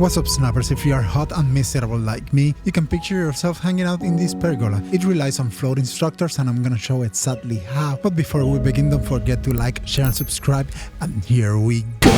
What's up, snappers? If you are hot and miserable like me, you can picture yourself hanging out in this pergola. It relies on floating structures and I'm gonna show exactly how. But before we begin, don't forget to like, share and subscribe, and here we go!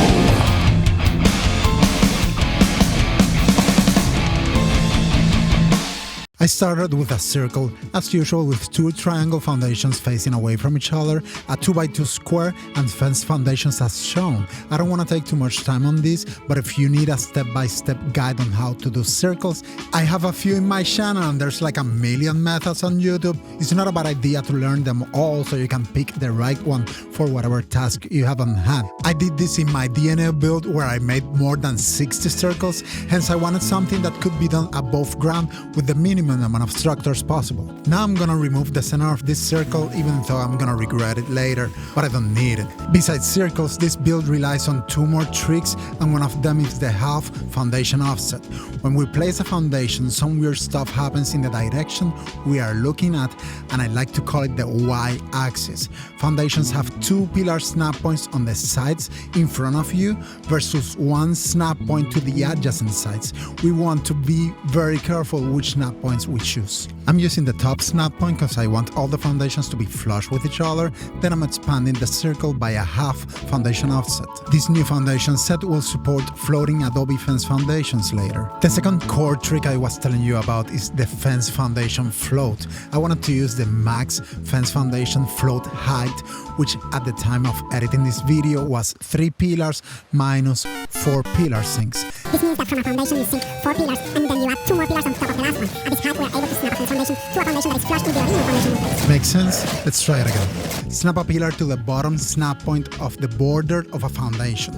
I started with a circle, as usual, with two triangle foundations facing away from each other, a 2x2 square, and fence foundations as shown. I don't want to take too much time on this, but if you need a step-by-step guide on how to do circles, I have a few in my channel and there's like a million methods on YouTube. It's not a bad idea to learn them all so you can pick the right one for whatever task you have on hand. I did this in my DNA build where I made more than 60 circles, hence I wanted something that could be done above ground with the minimum amount of structures possible. Now I'm gonna remove the center of this circle, even though I'm gonna regret it later, but I don't need it. Besides circles, this build relies on two more tricks, and one of them is the half foundation offset. When we place a foundation, some weird stuff happens in the direction we are looking at, and I like to call it the y-axis. Foundations have two pillar snap points on the sides in front of you versus one snap point to the adjacent sides. We want to be very careful which snap points we choose. I'm using the top snap point because I want all the foundations to be flush with each other, then I'm expanding the circle by a half foundation offset. This new foundation set will support floating Adobe fence foundations later. The second core trick I was telling you about is the fence foundation float. I wanted to use the max fence foundation float height, which at the time of editing this video was 3 pillars minus 4 pillar sinks. This means that from a foundation you sink 4 pillars and then you add 2 more pillars on top of the last one. At this height we are able to snap a fence foundation to a foundation that is flush with the original foundation in place. Makes sense? Let's try it again. Snap a pillar to the bottom snap point of the border of a foundation.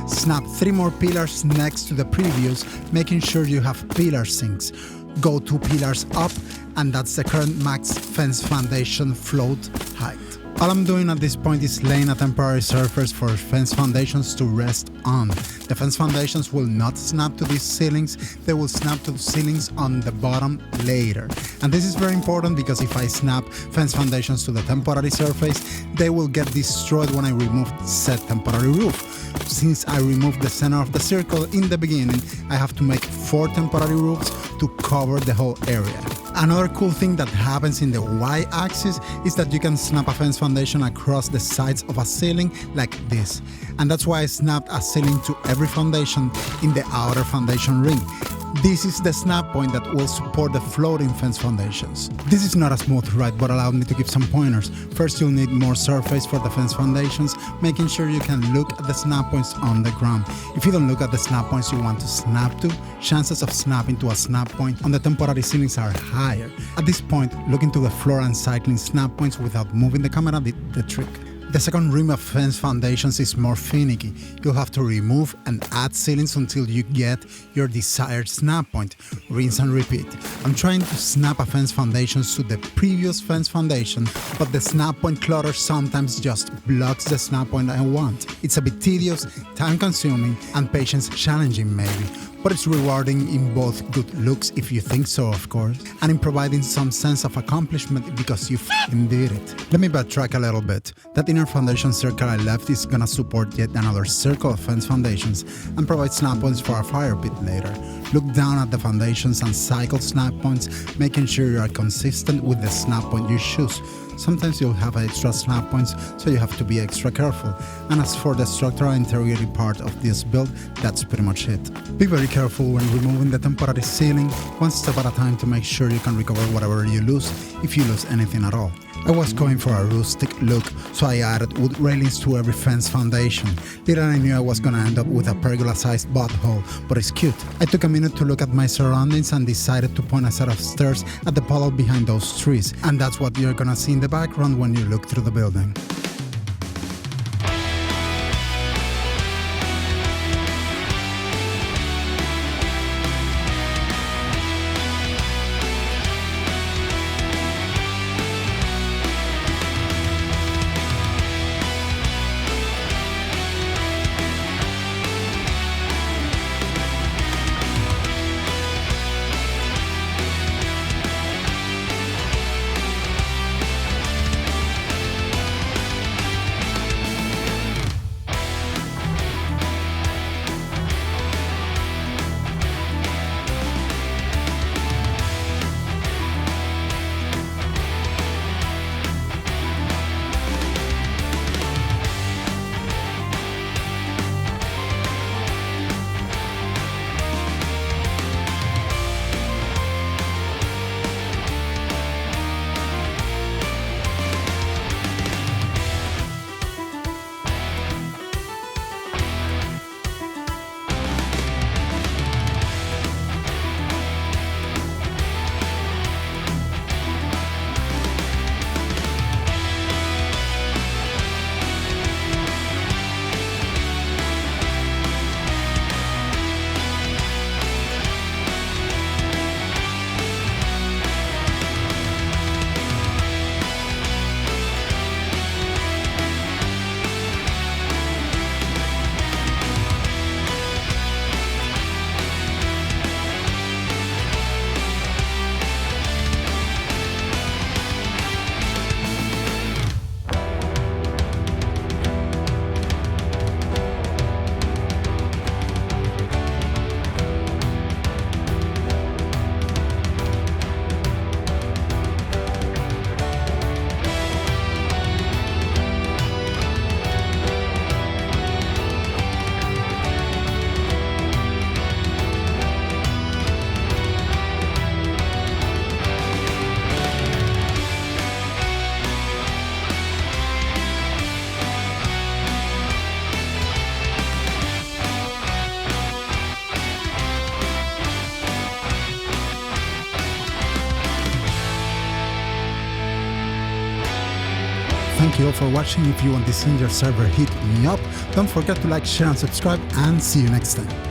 Snap 3 more pillars next to the previous, making sure you have pillar sinks. Go 2 pillars up, and that's the current max fence foundation float height. All I'm doing at this point is laying a temporary surface for fence foundations to rest on. The fence foundations will not snap to these ceilings, they will snap to the ceilings on the bottom later. And this is very important because if I snap fence foundations to the temporary surface, they will get destroyed when I remove said temporary roof. Since I removed the center of the circle in the beginning, I have to make 4 temporary roofs to cover the whole area. Another cool thing that happens in the y-axis is that you can snap a fence foundation across the sides of a ceiling like this. And that's why I snapped a ceiling to every foundation in the outer foundation ring. This is the snap point that will support the floating fence foundations. This is not a smooth ride, but allowed me to give some pointers. First, you'll need more surface for the fence foundations, making sure you can look at the snap points on the ground. If you don't look at the snap points you want to snap to, chances of snapping to a snap point on the temporary ceilings are higher. At this point, looking to the floor and cycling snap points without moving the camera did the trick. The second rim of fence foundations is more finicky. You'll have to remove and add ceilings until you get your desired snap point. Rinse and repeat. I'm trying to snap a fence foundations to the previous fence foundation, but the snap point clutter sometimes just blocks the snap point I want. It's a bit tedious, time-consuming, and patience-challenging maybe, but it's rewarding in both good looks if you think so, of course, and in providing some sense of accomplishment because you f***ing did it. Let me backtrack a little bit. That inner foundation circle I left is gonna support yet another circle of fence foundations and provide snap points for a fire pit later. Look down at the foundations and cycle snap points, making sure you are consistent with the snap point you choose. Sometimes you'll have extra snap points, so you have to be extra careful. And as for the structural integrity part of this build, that's pretty much it. Be very careful when removing the temporary ceiling, one step at a time to make sure you can recover whatever you lose, if you lose anything at all. I was going for a rustic look, so I added wood railings to every fence foundation. Little I knew I was gonna end up with a pergola-sized butthole, but it's cute. I took a minute to look at my surroundings and decided to point a set of stairs at the puddle behind those trees, and that's what you're gonna see in the background when you look through the building. Thank you all for watching. If you want this in your server, hit me up. Don't forget to like, share and subscribe, and see you next time.